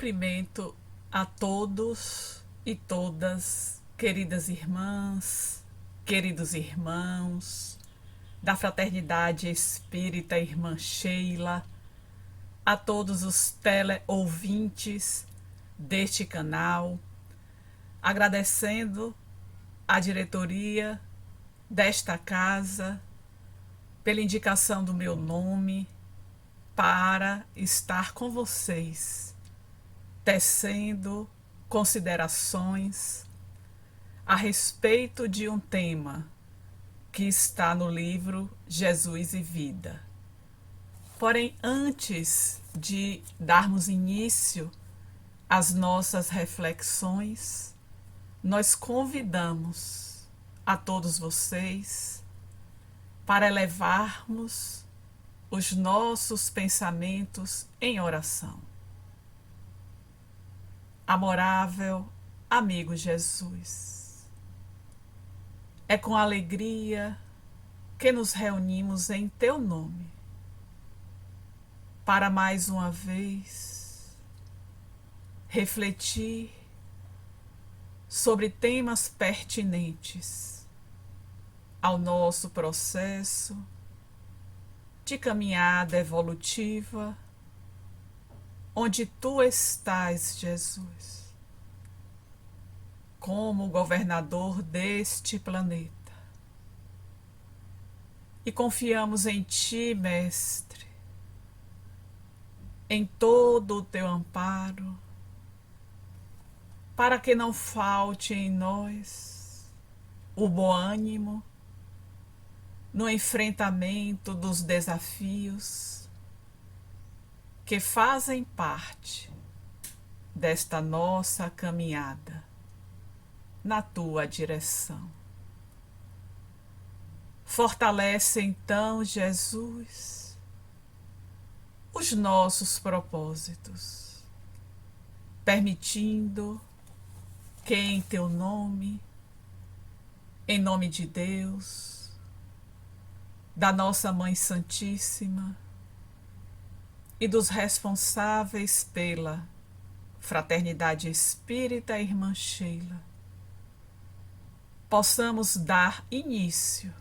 cumprimento a todos e todas, queridas irmãs, queridos irmãos, da Fraternidade Espírita Irmã Sheila, a todos os teleouvintes deste canal, agradecendo à diretoria desta casa pela indicação do meu nome para estar com vocês, tecendo considerações a respeito de um tema que está no livro Jesus e Vida. Porém, antes de darmos início às nossas reflexões, nós convidamos a todos vocês para elevarmos os nossos pensamentos em oração. Amorável amigo Jesus, é com alegria que nos reunimos em Teu nome para mais uma vez refletir sobre temas pertinentes ao nosso processo de caminhada evolutiva, onde Tu estás, Jesus, como governador deste planeta. E confiamos em Ti, Mestre, em todo o Teu amparo, para que não falte em nós o bom ânimo no enfrentamento dos desafios que fazem parte desta nossa caminhada na Tua direção. Fortalece então, Jesus, os nossos propósitos, permitindo que em Teu nome, em nome de Deus, da nossa Mãe Santíssima e dos responsáveis pela Fraternidade Espírita Irmã Sheila, possamos dar início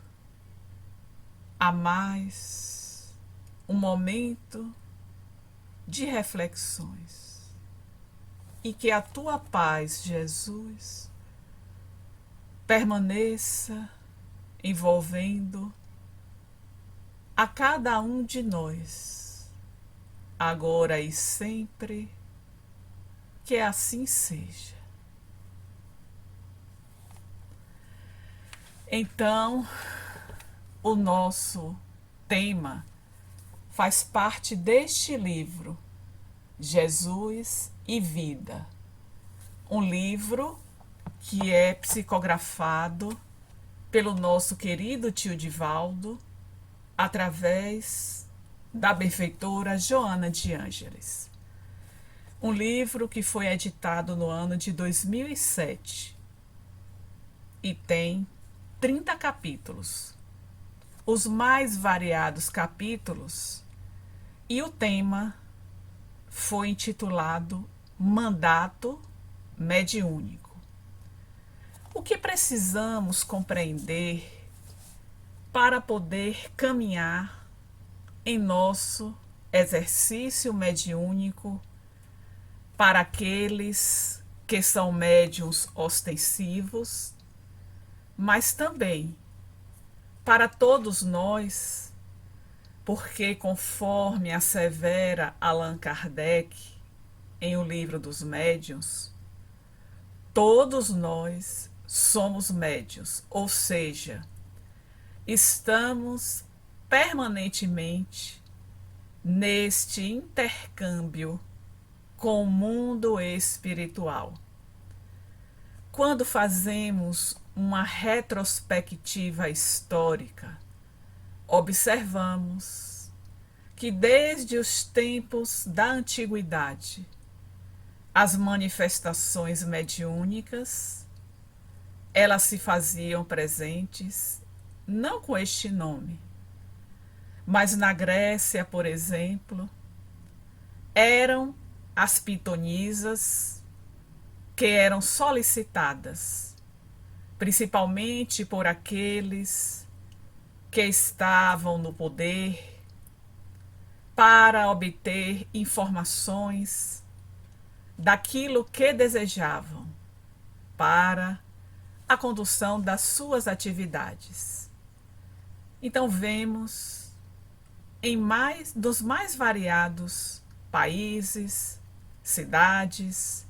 a mais um momento de reflexões e que a Tua paz, Jesus, permaneça envolvendo a cada um de nós, agora e sempre, que assim seja. Então, o nosso tema faz parte deste livro, Jesus e Vida, um livro que é psicografado pelo nosso querido tio Divaldo, através da benfeitora Joana de Ângeles. Um livro que foi editado no ano de 2007 e tem 30 capítulos, os mais variados capítulos, e o tema foi intitulado Mandato Mediúnico. O que precisamos compreender para poder caminhar em nosso exercício mediúnico para aqueles que são médiuns ostensivos, mas também para todos nós, porque conforme assevera Allan Kardec em O Livro dos Médiuns, todos nós somos médiuns, ou seja, estamos permanentemente neste intercâmbio com o mundo espiritual. Quando fazemos uma retrospectiva histórica, observamos que desde os tempos da antiguidade, as manifestações mediúnicas, elas se faziam presentes não com este nome, mas na Grécia, por exemplo, eram as pitonisas que eram solicitadas, principalmente por aqueles que estavam no poder, para obter informações daquilo que desejavam para a condução das suas atividades. Então vemos dos mais variados países, cidades,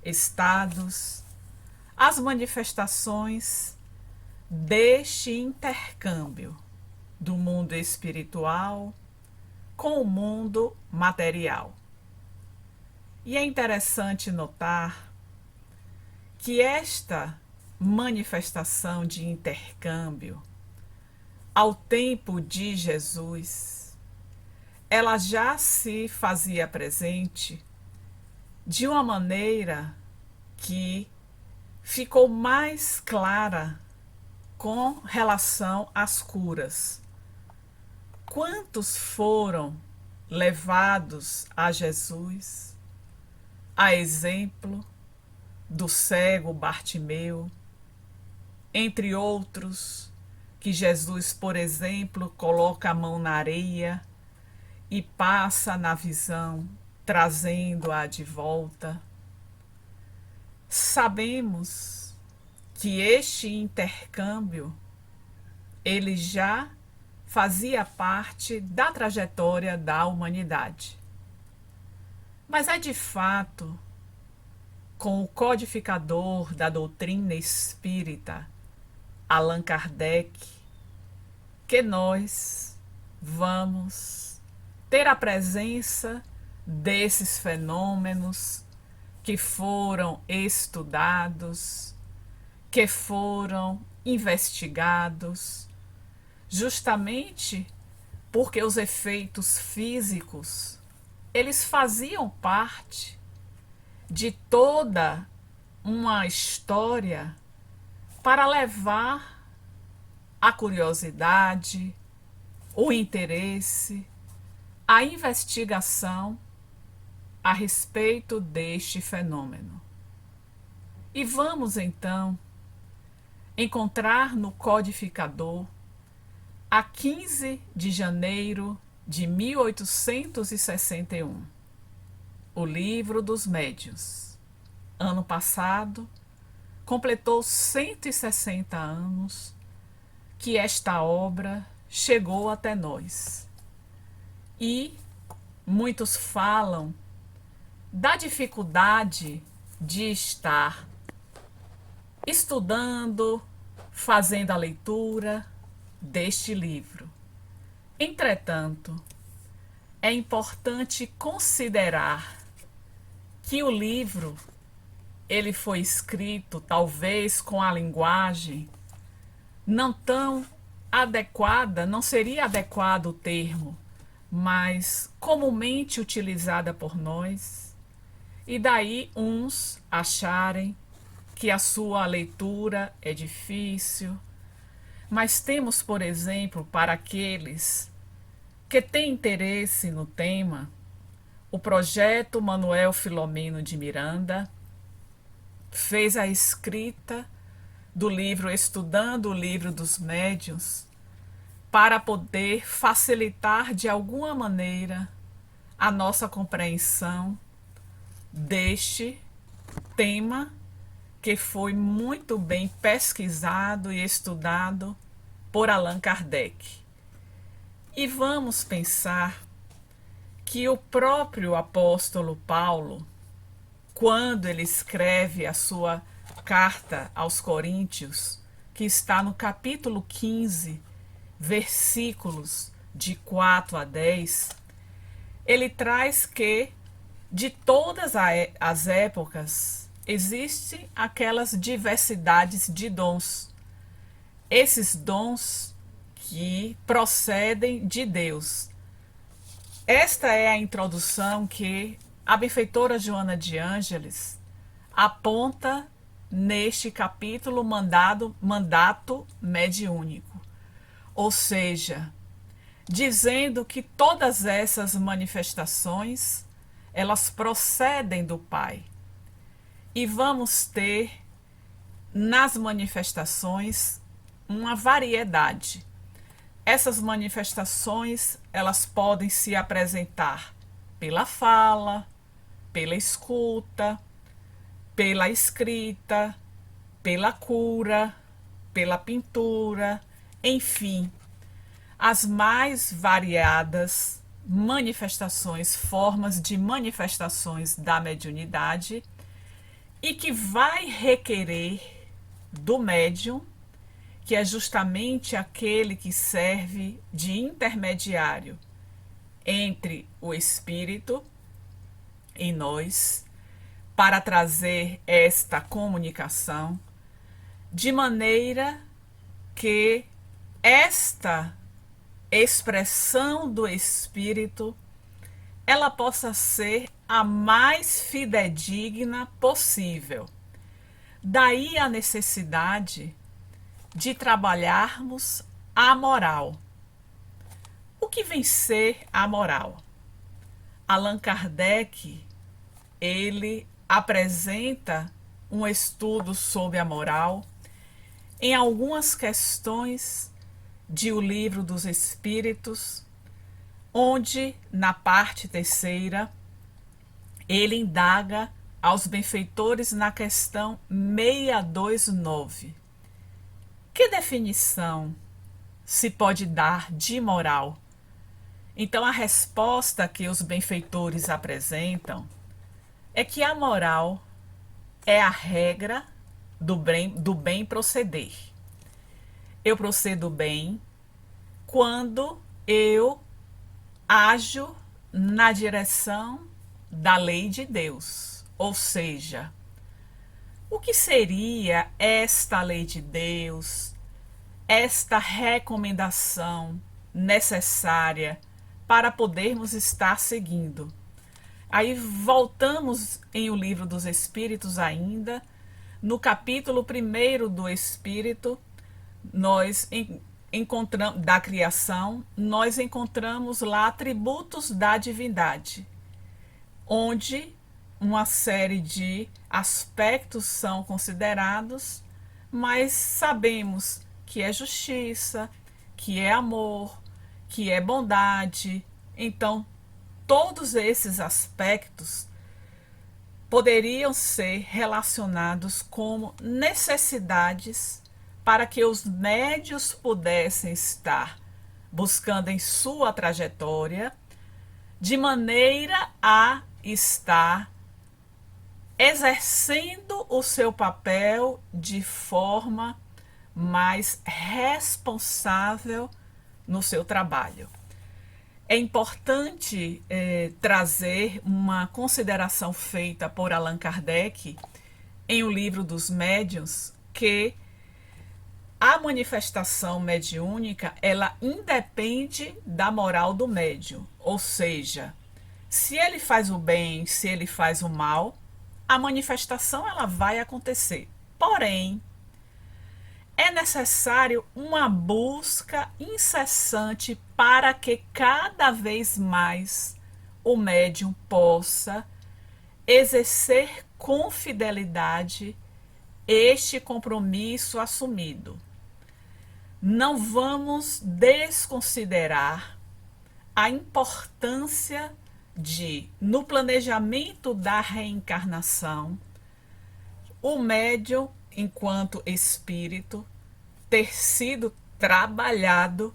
estados, as manifestações deste intercâmbio do mundo espiritual com o mundo material. E é interessante notar que esta manifestação de intercâmbio, ao tempo de Jesus, ela já se fazia presente de uma maneira que ficou mais clara com relação às curas. Quantos foram levados a Jesus, a exemplo do cego Bartimeu, entre outros, que Jesus, por exemplo, coloca a mão na areia e passa na visão, trazendo-a de volta. Sabemos que este intercâmbio, ele já fazia parte da trajetória da humanidade. Mas é de fato com o codificador da doutrina espírita, Allan Kardec, que nós vamos ter a presença desses fenômenos que foram estudados, que foram investigados, justamente porque os efeitos físicos, eles faziam parte de toda uma história para levar a curiosidade, o interesse, a investigação a respeito deste fenômeno. E vamos então encontrar no codificador, a 15 de janeiro de 1861, o Livro dos Médiuns. Ano passado, completou 160 anos que esta obra chegou até nós. E muitos falam da dificuldade de estar estudando, fazendo a leitura deste livro. Entretanto, é importante considerar que o livro ele foi escrito talvez com a linguagem não tão adequada, não seria adequado o termo, mas comumente utilizada por nós, e daí uns acharem que a sua leitura é difícil. Mas temos, por exemplo, para aqueles que têm interesse no tema, o projeto Manuel Filomeno de Miranda fez a escrita do livro Estudando o Livro dos Médiuns para poder facilitar de alguma maneira a nossa compreensão deste tema que foi muito bem pesquisado e estudado por Allan Kardec. E vamos pensar que o próprio apóstolo Paulo, quando ele escreve a sua carta aos Coríntios, que está no capítulo 15, versículos de 4 a 10, ele traz que de todas as épocas existem aquelas diversidades de dons. Esses dons que procedem de Deus. Esta é a introdução que a benfeitora Joana de Ângeles aponta neste capítulo Mandato Mediúnico. Ou seja, dizendo que todas essas manifestações, elas procedem do Pai. E vamos ter nas manifestações uma variedade. Essas manifestações, elas podem se apresentar pela fala, pela escuta, pela escrita, pela cura, pela pintura, enfim, as mais variadas manifestações, formas de manifestações da mediunidade, e que vai requerer do médium, que é justamente aquele que serve de intermediário entre o espírito e nós, para trazer esta comunicação, de maneira que esta expressão do espírito ela possa ser a mais fidedigna possível. Daí a necessidade de trabalharmos a moral. O que vem ser a moral? Allan Kardec, ele apresenta um estudo sobre a moral em algumas questões de O Livro dos Espíritos, onde, na parte terceira, ele indaga aos benfeitores na questão 629. Que definição se pode dar de moral? Então, a resposta que os benfeitores apresentam é que a moral é a regra do bem proceder. Eu procedo bem quando eu ajo na direção da lei de Deus. Ou seja, o que seria esta lei de Deus, esta recomendação necessária para podermos estar seguindo? Aí voltamos em O Livro dos Espíritos ainda, no capítulo 1 do Espírito, nós encontramos da criação, nós encontramos lá atributos da divindade, onde uma série de aspectos são considerados, mas sabemos que é justiça, que é amor, que é bondade. Então, todos esses aspectos poderiam ser relacionados como necessidades para que os médios pudessem estar buscando em sua trajetória, de maneira a estar exercendo o seu papel de forma mais responsável no seu trabalho. É importante trazer uma consideração feita por Allan Kardec em O Livro dos Médiuns, que a manifestação mediúnica, ela independe da moral do médium. Ou seja, se ele faz o bem, se ele faz o mal, a manifestação ela vai acontecer. Porém, é necessário uma busca incessante para que cada vez mais o médium possa exercer com fidelidade este compromisso assumido. Não vamos desconsiderar a importância de, no planejamento da reencarnação, o médium, enquanto espírito, ter sido trabalhado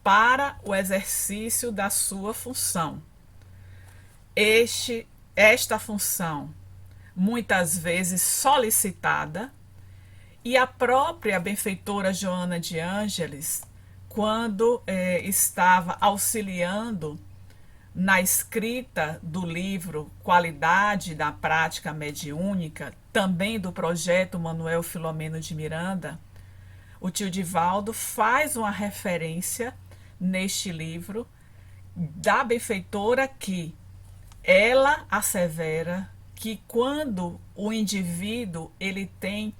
para o exercício da sua função. Esta função, muitas vezes solicitada, e a própria benfeitora Joana de Ângeles, quando estava auxiliando na escrita do livro Qualidade da Prática Mediúnica, também do projeto Manuel Filomeno de Miranda, o tio Divaldo faz uma referência neste livro da benfeitora que ela assevera que quando o indivíduo ele tem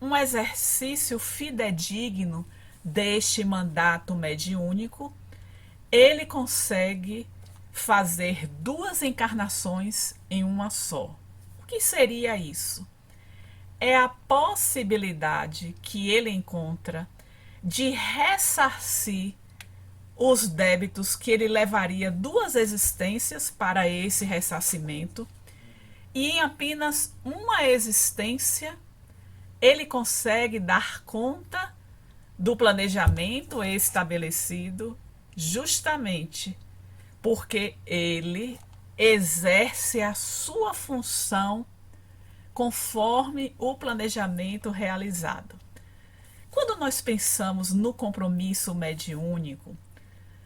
um exercício fidedigno deste mandato mediúnico, ele consegue fazer duas encarnações em uma só. O que seria isso? É a possibilidade que ele encontra de ressarcir os débitos que ele levaria duas existências para esse ressarcimento, e em apenas uma existência ele consegue dar conta do planejamento estabelecido, justamente porque ele exerce a sua função conforme o planejamento realizado. Quando nós pensamos no compromisso mediúnico,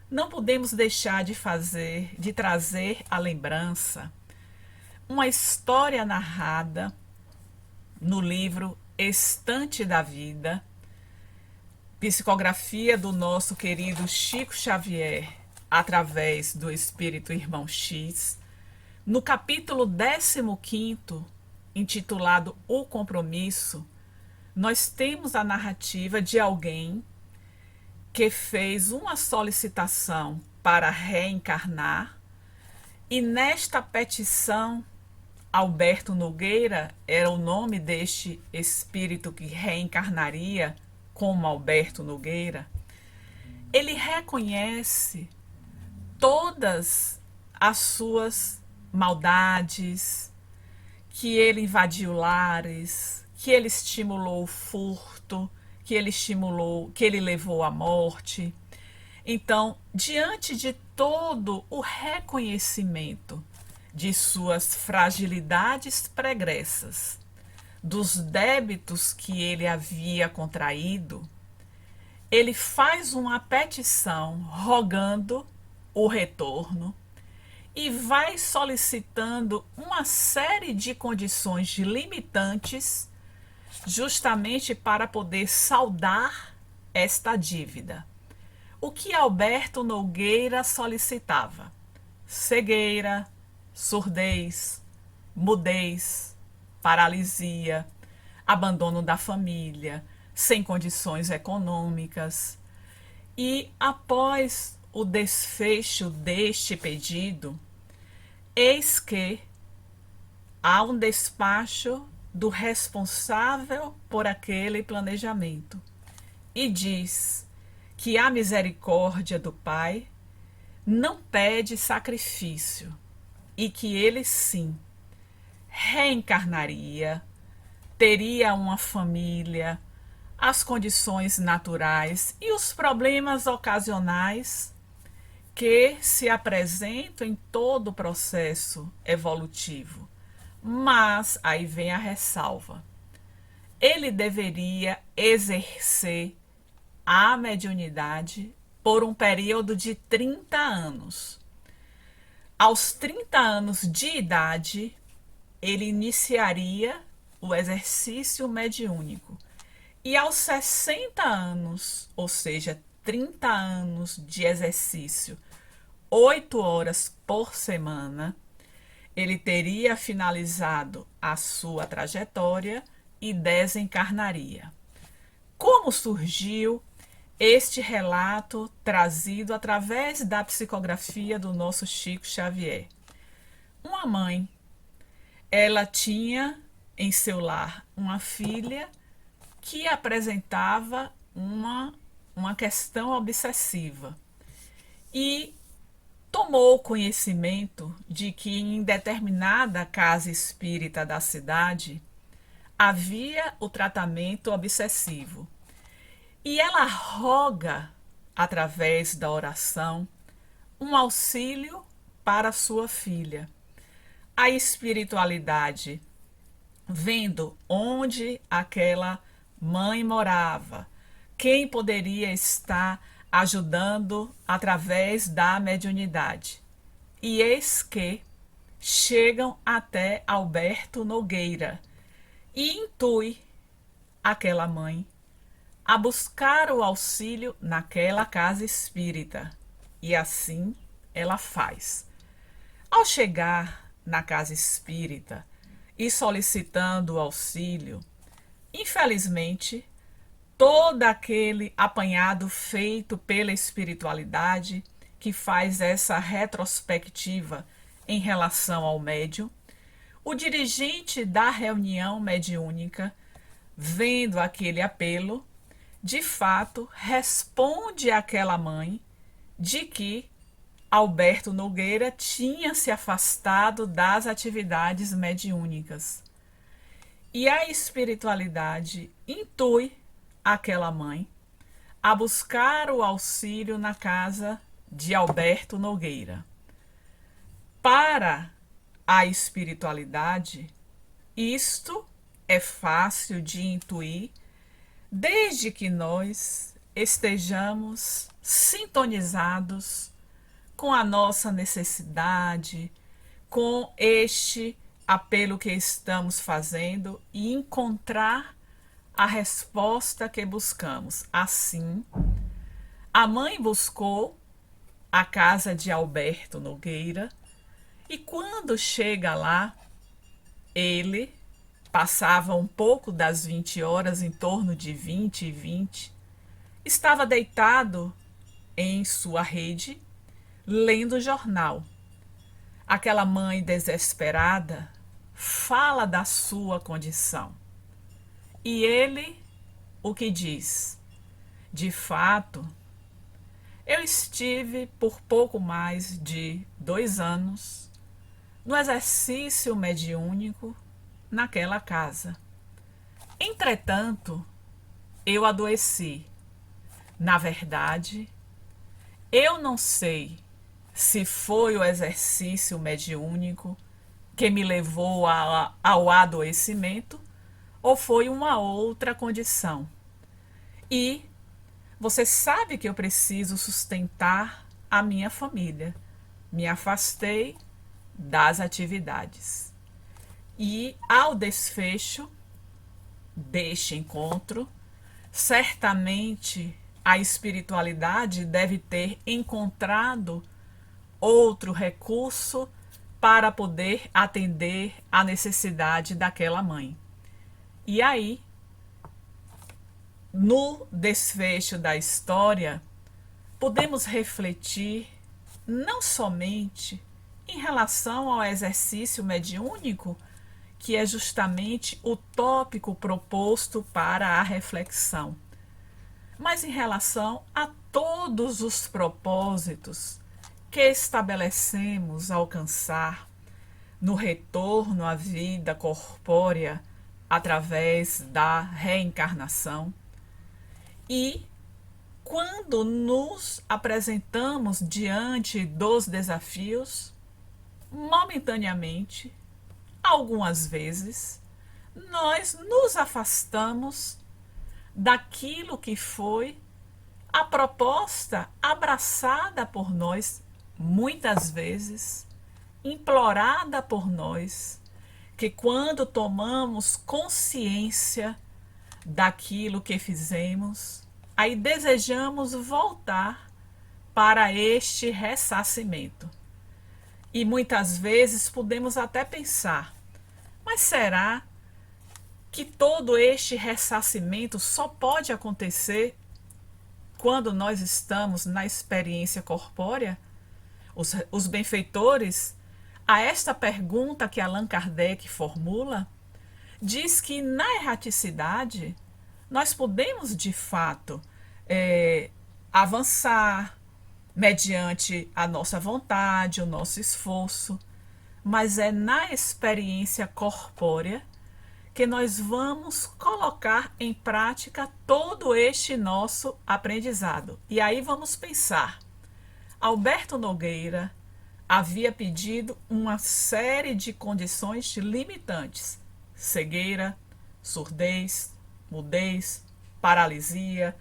não podemos deixar de trazer à lembrança uma história narrada no livro Estante da Vida, psicografia do nosso querido Chico Xavier, através do Espírito Irmão X, no capítulo 15º, intitulado O Compromisso, nós temos a narrativa de alguém que fez uma solicitação para reencarnar, e nesta petição, Alberto Nogueira era o nome deste espírito que reencarnaria como Alberto Nogueira. Ele reconhece todas as suas maldades, que ele invadiu lares, que ele estimulou o furto, que ele levou à morte. Então, diante de todo o reconhecimento de suas fragilidades pregressas, dos débitos que ele havia contraído, ele faz uma petição rogando o retorno e vai solicitando uma série de condições limitantes, justamente para poder saldar esta dívida. O que Alberto Nogueira solicitava? Cegueira, surdez, mudez, paralisia, abandono da família, sem condições econômicas. E após o desfecho deste pedido, eis que há um despacho do responsável por aquele planejamento e diz que a misericórdia do Pai não pede sacrifício e que ele sim reencarnaria, teria uma família, as condições naturais e os problemas ocasionais que se apresentam em todo o processo evolutivo. Mas aí vem a ressalva. Ele deveria exercer a mediunidade por um período de 30 anos. Aos 30 anos de idade, ele iniciaria o exercício mediúnico. E aos 60 anos, ou seja, 30 anos de exercício, 8 horas por semana, ele teria finalizado a sua trajetória e desencarnaria. Como surgiu este relato trazido através da psicografia do nosso Chico Xavier? Uma mãe, ela tinha em seu lar uma filha que apresentava uma questão obsessiva e tomou conhecimento de que em determinada casa espírita da cidade havia o tratamento obsessivo. E ela roga, através da oração, um auxílio para sua filha. A espiritualidade, vendo onde aquela mãe morava, quem poderia estar ajudando através da mediunidade. E eis que chegam até Alberto Nogueira e intui aquela mãe a buscar o auxílio naquela casa espírita. E assim ela faz. Ao chegar na casa espírita e solicitando o auxílio, infelizmente, todo aquele apanhado feito pela espiritualidade, que faz essa retrospectiva em relação ao médium, o dirigente da reunião mediúnica, vendo aquele apelo, de fato responde àquela mãe de que Alberto Nogueira tinha se afastado das atividades mediúnicas. E a espiritualidade intui aquela mãe a buscar o auxílio na casa de Alberto Nogueira. Para a espiritualidade, isto é fácil de intuir, desde que nós estejamos sintonizados com a nossa necessidade, com este apelo que estamos fazendo e encontrar a resposta que buscamos. Assim, a mãe buscou a casa de Alberto Nogueira e quando chega lá, ele passava um pouco das 20 horas, em torno de 20 e 20, estava deitado em sua rede, lendo jornal. Aquela mãe desesperada fala da sua condição. E ele, o que diz? De fato, eu estive por pouco mais de 2 anos no exercício mediúnico naquela casa. Entretanto, eu adoeci. Na verdade, eu não sei se foi o exercício mediúnico que me levou ao adoecimento ou foi uma outra condição. E você sabe que eu preciso sustentar a minha família. Me afastei das atividades. E ao desfecho deste encontro, certamente a espiritualidade deve ter encontrado outro recurso para poder atender à necessidade daquela mãe. E aí, no desfecho da história, podemos refletir não somente em relação ao exercício mediúnico, que é justamente o tópico proposto para a reflexão, mas em relação a todos os propósitos que estabelecemos alcançar no retorno à vida corpórea através da reencarnação. E quando nos apresentamos diante dos desafios, momentaneamente, algumas vezes, nós nos afastamos daquilo que foi a proposta abraçada por nós, muitas vezes, implorada por nós, que quando tomamos consciência daquilo que fizemos, aí desejamos voltar para este ressarcimento. E muitas vezes podemos até pensar, mas será que todo este ressarcimento só pode acontecer quando nós estamos na experiência corpórea? Os benfeitores, a esta pergunta que Allan Kardec formula, diz que na erraticidade nós podemos de fato avançar mediante a nossa vontade, o nosso esforço, mas é na experiência corpórea que nós vamos colocar em prática todo este nosso aprendizado. E aí vamos pensar, Alberto Nogueira havia pedido uma série de condições limitantes: cegueira, surdez, mudez, paralisia,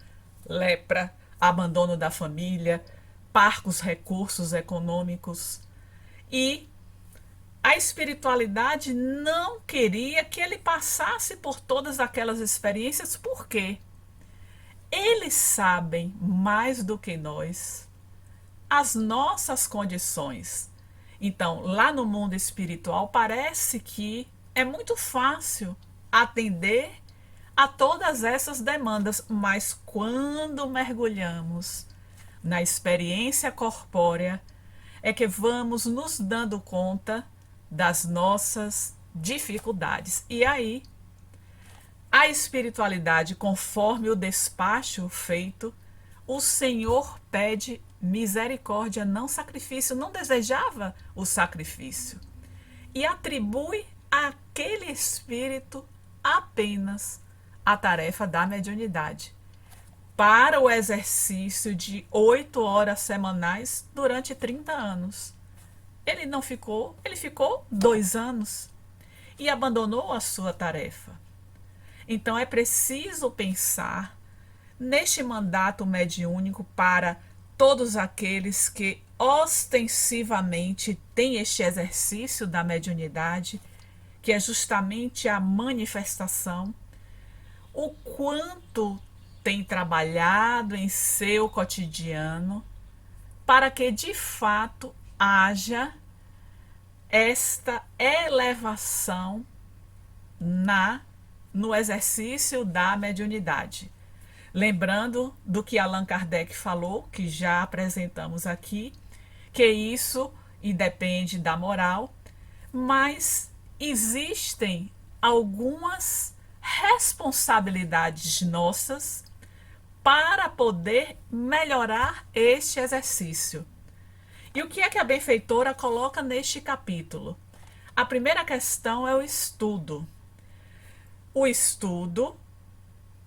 lepra, abandono da família, parcos recursos econômicos. E a espiritualidade não queria que ele passasse por todas aquelas experiências, porque eles sabem mais do que nós as nossas condições. Então, lá no mundo espiritual, parece que é muito fácil atender a todas essas demandas, mas quando mergulhamos na experiência corpórea, é que vamos nos dando conta das nossas dificuldades. E aí, a espiritualidade, conforme o despacho feito, o Senhor pede misericórdia, não sacrifício, não desejava o sacrifício. E atribui àquele espírito apenas a tarefa da mediunidade, para o exercício de 8 horas semanais durante 30 anos. Ele não ficou, ele ficou 2 anos e abandonou a sua tarefa. Então é preciso pensar neste mandato mediúnico para todos aqueles que ostensivamente têm este exercício da mediunidade, que é justamente a manifestação, o quanto tem trabalhado em seu cotidiano para que de fato haja esta elevação no exercício da mediunidade. Lembrando do que Allan Kardec falou, que já apresentamos aqui, que isso independe da moral, mas existem algumas responsabilidades nossas para poder melhorar este exercício. E o que é que a benfeitora coloca neste capítulo? A primeira questão é o estudo. O estudo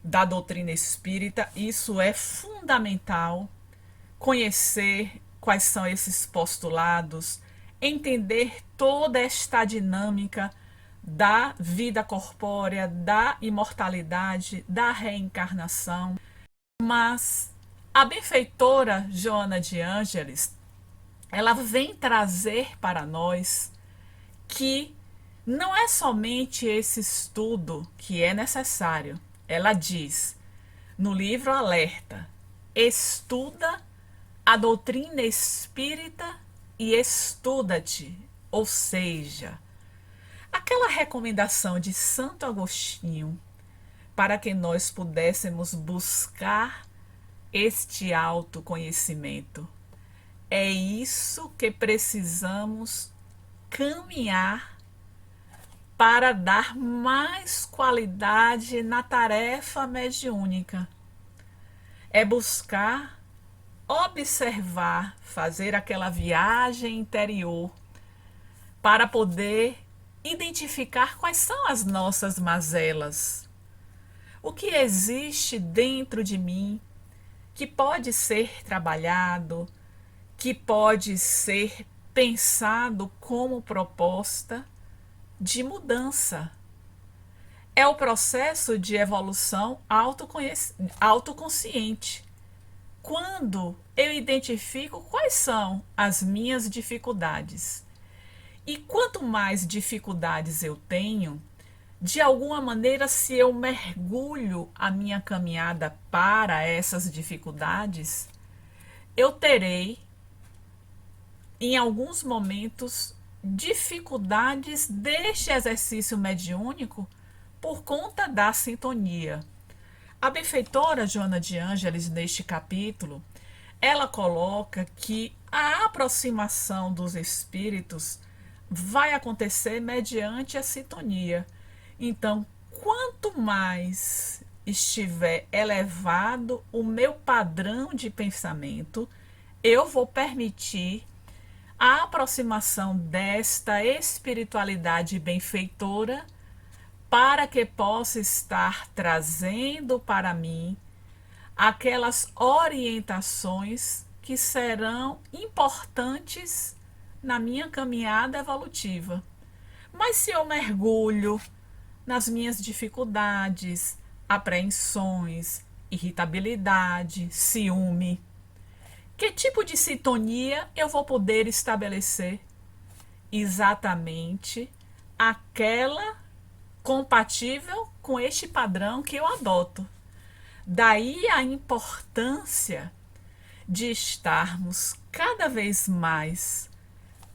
da doutrina espírita, isso é fundamental, conhecer quais são esses postulados, entender toda esta dinâmica da vida corpórea, da imortalidade, da reencarnação. Mas a benfeitora Joana de Ângeles, ela vem trazer para nós que não é somente esse estudo que é necessário. Ela diz no livro Alerta: estuda a doutrina espírita e estuda-te. Ou seja, aquela recomendação de Santo Agostinho para que nós pudéssemos buscar este autoconhecimento. É isso que precisamos caminhar para dar mais qualidade na tarefa mediúnica. É buscar observar, fazer aquela viagem interior para poder identificar quais são as nossas mazelas. O que existe dentro de mim que pode ser trabalhado, que pode ser pensado como proposta de mudança. É o processo de evolução autoconsciente. Quando eu identifico quais são as minhas dificuldades. E quanto mais dificuldades eu tenho, de alguma maneira, se eu mergulho a minha caminhada para essas dificuldades, eu terei, em alguns momentos, dificuldades deste exercício mediúnico por conta da sintonia. A benfeitora Joana de Ângeles, neste capítulo, ela coloca que a aproximação dos espíritos vai acontecer mediante a sintonia. Então, quanto mais estiver elevado o meu padrão de pensamento, eu vou permitir a aproximação desta espiritualidade benfeitora para que possa estar trazendo para mim aquelas orientações que serão importantes na minha caminhada evolutiva. Mas se eu mergulho nas minhas dificuldades, apreensões, irritabilidade, ciúme, que tipo de sintonia eu vou poder estabelecer? Exatamente aquela compatível com este padrão que eu adoto. Daí a importância de estarmos cada vez mais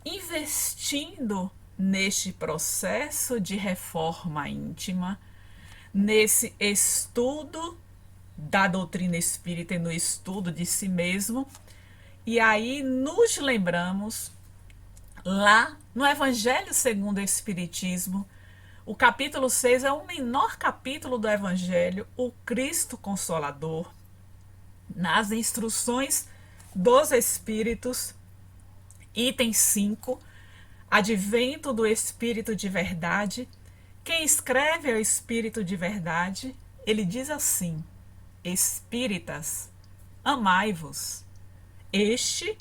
investindo neste processo de reforma íntima, nesse estudo da doutrina espírita e no estudo de si mesmo, E aí nos lembramos lá no Evangelho segundo o Espiritismo, o capítulo 6 é o menor capítulo do Evangelho, o Cristo Consolador, nas instruções dos Espíritos, item 5, advento do Espírito de Verdade. Quem escreve é o Espírito de Verdade. Ele diz assim: Espíritas, amai-vos. Este,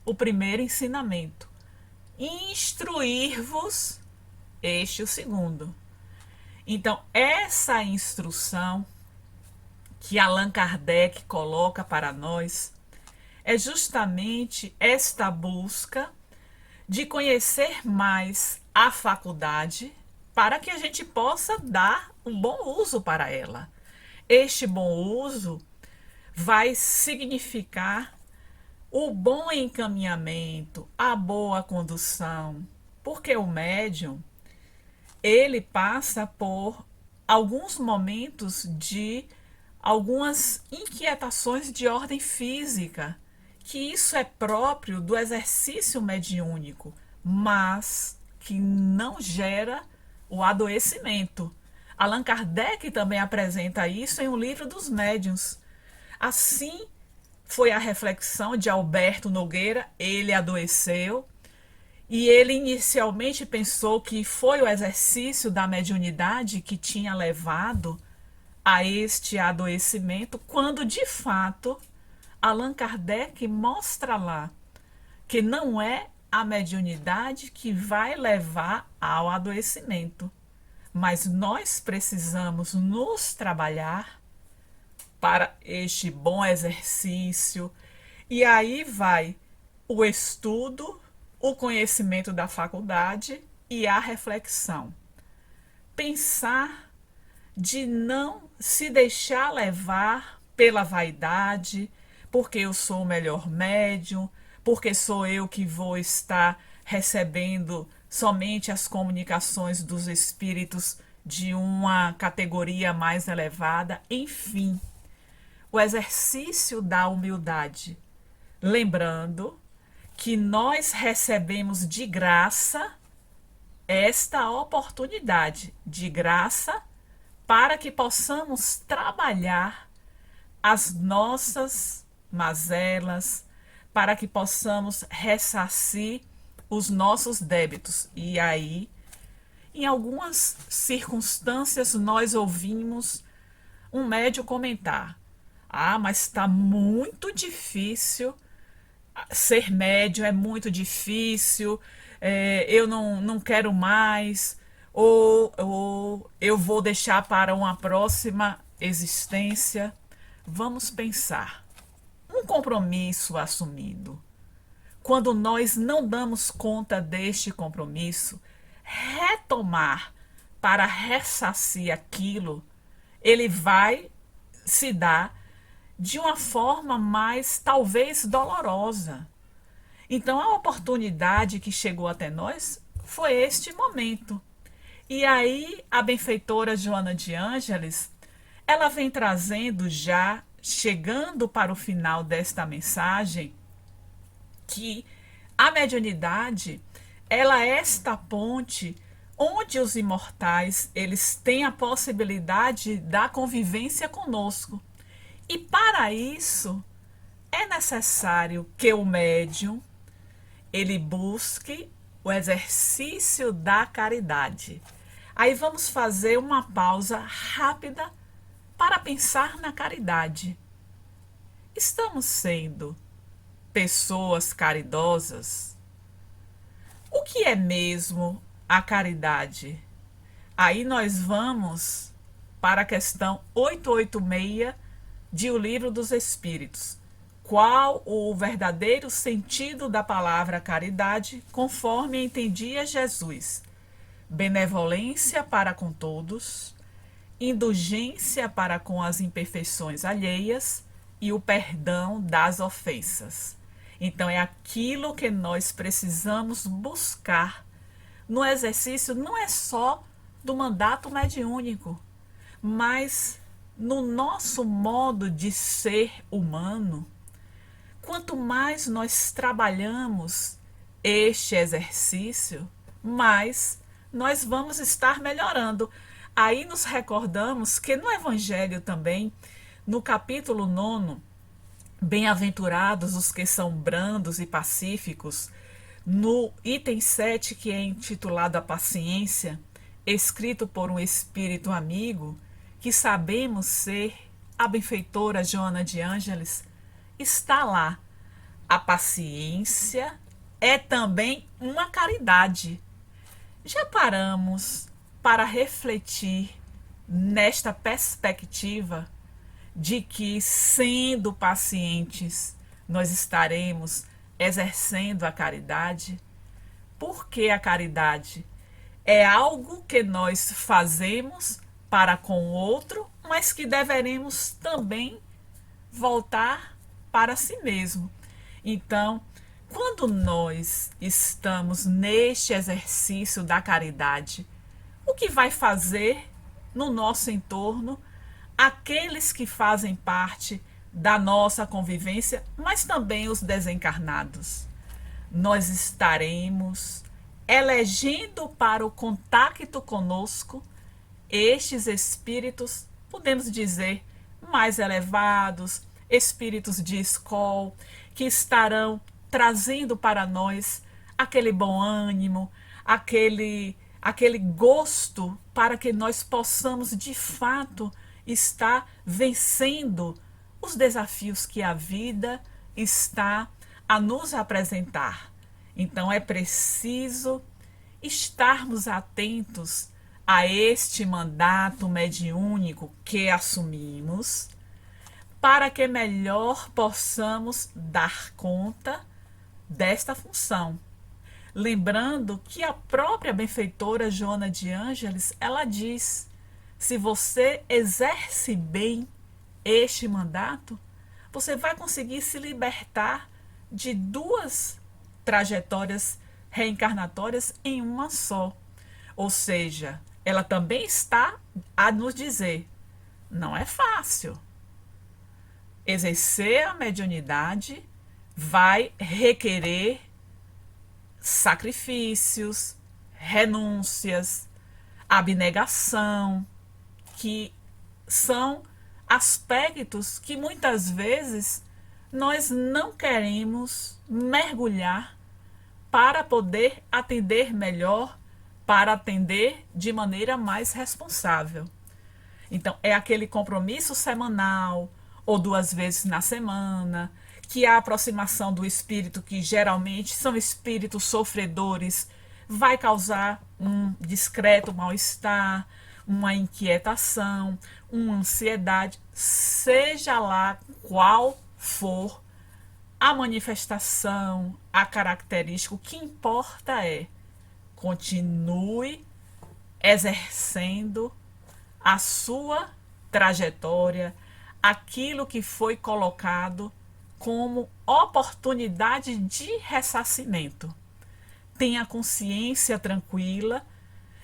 o primeiro ensinamento. Instruir-vos, este o segundo. Então, essa instrução que Allan Kardec coloca para nós é justamente esta busca de conhecer mais a faculdade para que a gente possa dar um bom uso para ela. Este bom uso vai significar o bom encaminhamento, a boa condução, porque o médium ele passa por alguns momentos de algumas inquietações de ordem física, que isso é próprio do exercício mediúnico, mas que não gera o adoecimento. Allan Kardec também apresenta isso em O Livro dos Médiuns. Assim foi a reflexão de Alberto Nogueira. Ele adoeceu e ele inicialmente pensou que foi o exercício da mediunidade que tinha levado a este adoecimento, quando de fato Allan Kardec mostra lá que não é a mediunidade que vai levar ao adoecimento, mas nós precisamos nos trabalhar para este bom exercício. E aí vai o estudo, o conhecimento da faculdade e a reflexão. Pensar de não se deixar levar pela vaidade, porque eu sou o melhor médium, porque sou eu que vou estar recebendo somente as comunicações dos espíritos de uma categoria mais elevada, enfim, o exercício da humildade, lembrando que nós recebemos de graça esta oportunidade, de graça, para que possamos trabalhar as nossas mazelas, para que possamos ressarcir os nossos débitos. E aí, em algumas circunstâncias, nós ouvimos um médium comentar: ah, mas está muito difícil ser médium, é muito difícil, eu não quero mais, ou eu vou deixar para uma próxima existência. Vamos pensar. Um compromisso assumido. Quando nós não damos conta deste compromisso, retomar para ressarcir aquilo, ele vai se dar de uma forma mais, talvez, dolorosa. Então, a oportunidade que chegou até nós foi este momento. E aí, a benfeitora Joana de Ângeles, ela vem trazendo já, chegando para o final desta mensagem, que a mediunidade, ela é esta ponte onde os imortais, eles têm a possibilidade da convivência conosco. E para isso, é necessário que o médium, ele busque o exercício da caridade. Aí vamos fazer uma pausa rápida para pensar na caridade. Estamos sendo pessoas caridosas? O que é mesmo a caridade? Aí nós vamos para a questão 886 de O Livro dos Espíritos. Qual o verdadeiro sentido da palavra caridade, conforme entendia Jesus? Benevolência para com todos, indulgência para com as imperfeições alheias e o perdão das ofensas. Então é aquilo que nós precisamos buscar no exercício, não é só do mandato mediúnico, mas no nosso modo de ser humano. quanto mais nós trabalhamos este exercício, mais nós vamos estar melhorando. Aí nos recordamos que no Evangelho também, no capítulo 9, bem-aventurados os que são brandos e pacíficos, no item 7, que é intitulado A Paciência, escrito por um espírito amigo, que sabemos ser a benfeitora Joana de Ângeles, está lá. A paciência é também uma caridade. Já paramos para refletir nesta perspectiva de que, sendo pacientes, nós estaremos exercendo a caridade? Porque a caridade é algo que nós fazemos para com o outro, mas que deveremos também voltar para si mesmo. Então, quando nós estamos neste exercício da caridade, o que vai fazer no nosso entorno aqueles que fazem parte da nossa convivência, mas também os desencarnados? Nós estaremos elegendo para o contato conosco estes espíritos, podemos dizer, mais elevados, espíritos de escola, que estarão trazendo para nós aquele bom ânimo, aquele gosto para que nós possamos de fato estar vencendo os desafios que a vida está a nos apresentar. Então é preciso estarmos atentos a este mandato mediúnico que assumimos, para que melhor possamos dar conta desta função. Lembrando que a própria benfeitora Joana de Ângeles, ela diz: se você exerce bem este mandato, você vai conseguir se libertar de duas trajetórias reencarnatórias em uma só. Ou seja, ela também está a nos dizer: não é fácil. Exercer a mediunidade vai requerer sacrifícios, renúncias, abnegação, que são aspectos que muitas vezes nós não queremos mergulhar para poder atender melhor, para atender de maneira mais responsável. Então, é aquele compromisso semanal ou 2 vezes na semana, que a aproximação do espírito, que geralmente são espíritos sofredores, vai causar um discreto mal-estar, uma inquietação, uma ansiedade, seja lá qual for a manifestação, a característica. O que importa é: continue exercendo a sua trajetória, aquilo que foi colocado como oportunidade de ressarcimento. Tenha consciência tranquila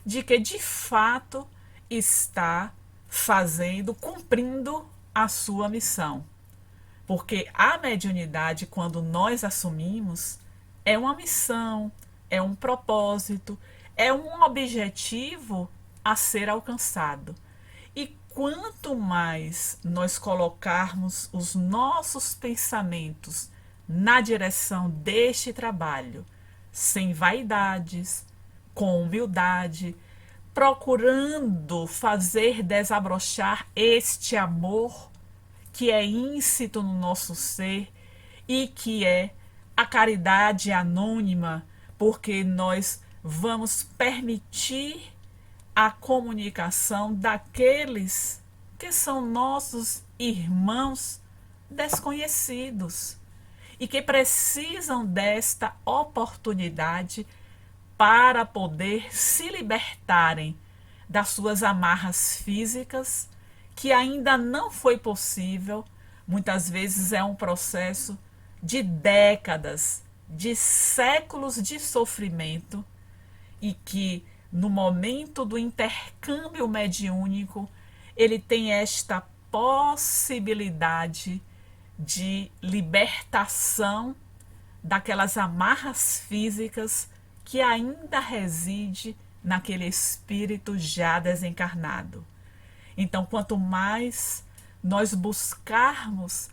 de que de fato está fazendo, cumprindo a sua missão. Porque a mediunidade, quando nós assumimos, é uma missão, é um propósito, é um objetivo a ser alcançado. E quanto mais nós colocarmos os nossos pensamentos na direção deste trabalho, sem vaidades, com humildade, procurando fazer desabrochar este amor que é íncito no nosso ser e que é a caridade anônima, porque nós vamos permitir a comunicação daqueles que são nossos irmãos desconhecidos e que precisam desta oportunidade para poder se libertarem das suas amarras físicas, que ainda não foi possível. Muitas vezes é um processo de décadas, de séculos de sofrimento, e que no momento do intercâmbio mediúnico ele tem esta possibilidade de libertação daquelas amarras físicas que ainda reside naquele espírito já desencarnado. Então, quanto mais nós buscarmos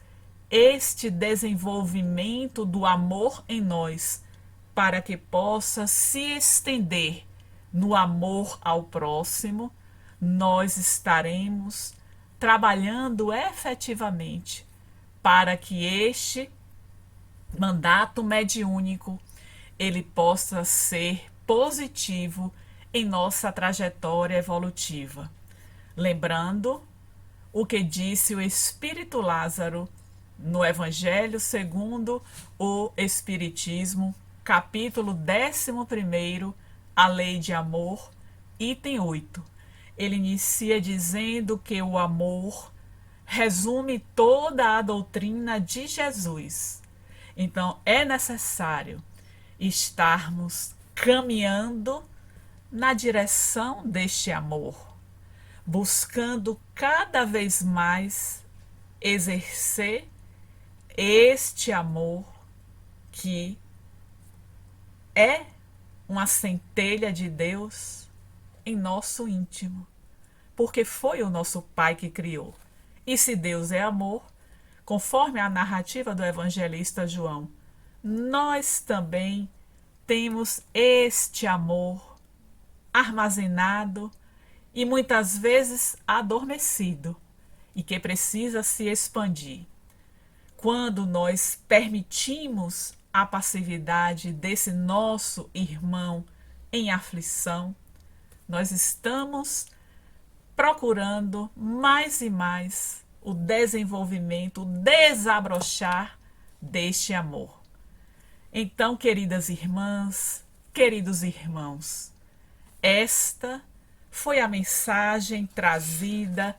este desenvolvimento do amor em nós, para que possa se estender no amor ao próximo, nós estaremos trabalhando efetivamente para que este mandato mediúnico ele possa ser positivo em nossa trajetória evolutiva. Lembrando o que disse o Espírito Lázaro no Evangelho segundo o Espiritismo, capítulo 11, a Lei de Amor, item 8. Ele inicia dizendo que o amor resume toda a doutrina de Jesus. Então, é necessário estarmos caminhando na direção deste amor, buscando cada vez mais exercer este amor que é uma centelha de Deus em nosso íntimo, porque foi o nosso Pai que criou. E se Deus é amor, conforme a narrativa do evangelista João, nós também temos este amor armazenado e muitas vezes adormecido e que precisa se expandir. Quando nós permitimos a passividade desse nosso irmão em aflição, nós estamos procurando mais e mais o desenvolvimento, o desabrochar deste amor. Então, queridas irmãs, queridos irmãos, esta foi a mensagem trazida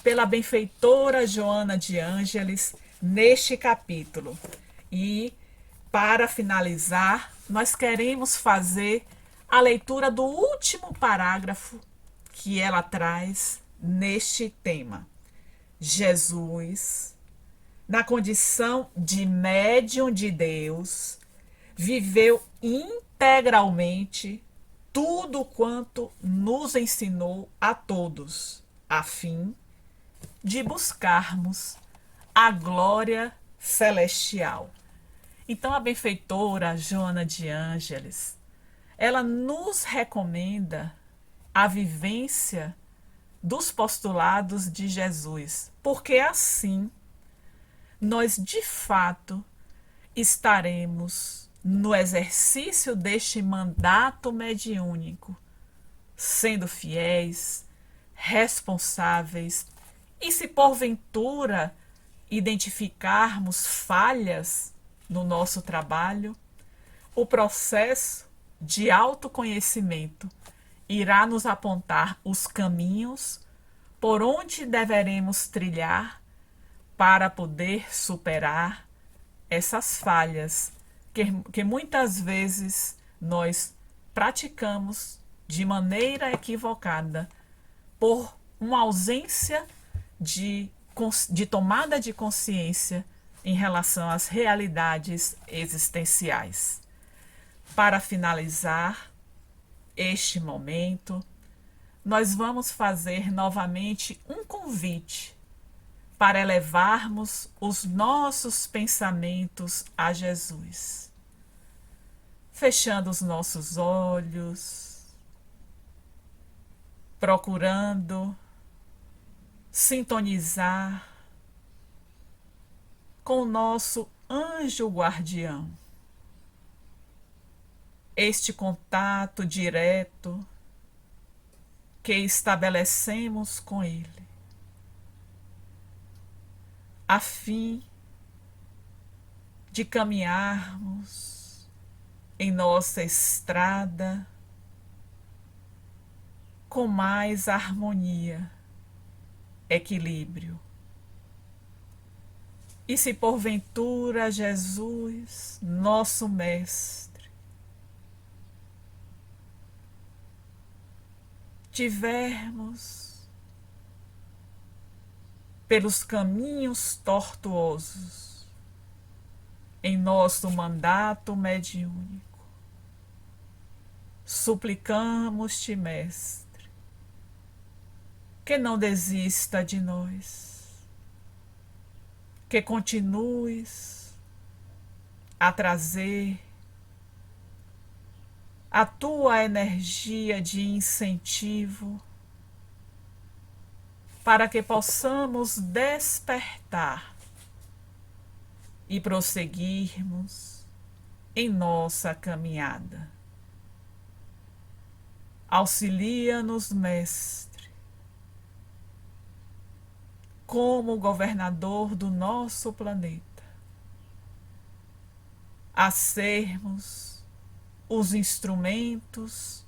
pela benfeitora Joana de Ângeles neste capítulo. E, para finalizar, nós queremos fazer a leitura do último parágrafo que ela traz neste tema. Jesus, na condição de médium de Deus, viveu integralmente tudo quanto nos ensinou a todos, a fim de buscarmos a glória celestial. Então, a benfeitora Joana de Ângeles, ela nos recomenda a vivência dos postulados de Jesus, porque assim nós de fato estaremos no exercício deste mandato mediúnico, sendo fiéis, responsáveis, e se porventura identificarmos falhas no nosso trabalho, o processo de autoconhecimento irá nos apontar os caminhos por onde deveremos trilhar para poder superar essas falhas que muitas vezes nós praticamos de maneira equivocada por uma ausência de tomada de consciência em relação às realidades existenciais. Para finalizar este momento, nós vamos fazer novamente um convite para elevarmos os nossos pensamentos a Jesus. Fechando os nossos olhos, procurando sintonizar com o nosso anjo guardião. Este contato direto que estabelecemos com ele, a fim de caminharmos em nossa estrada com mais harmonia, equilíbrio. E se porventura Jesus, nosso Mestre, tivermos pelos caminhos tortuosos em nosso mandato mediúnico. Suplicamos-te, Mestre, que não desista de nós, que continues a trazer a tua energia de incentivo para que possamos despertar e prosseguirmos em nossa caminhada. Auxilia-nos, Mestre, como governador do nosso planeta, a sermos os instrumentos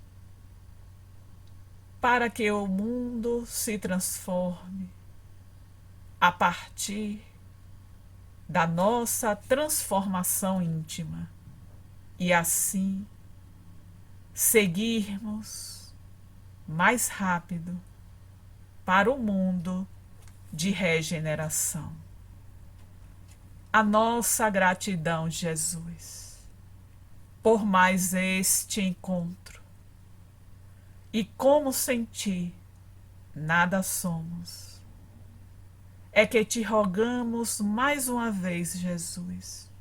para que o mundo se transforme a partir da nossa transformação íntima e assim seguirmos mais rápido para o mundo de regeneração. A nossa gratidão, Jesus, por mais este encontro. E como sem ti nada somos. É que te rogamos mais uma vez, Jesus,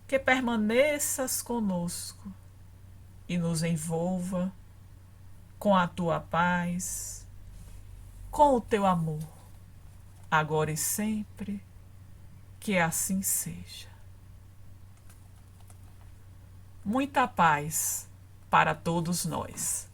que permaneças conosco e nos envolva com a tua paz, com o teu amor, agora e sempre, que assim seja. Muita paz para todos nós.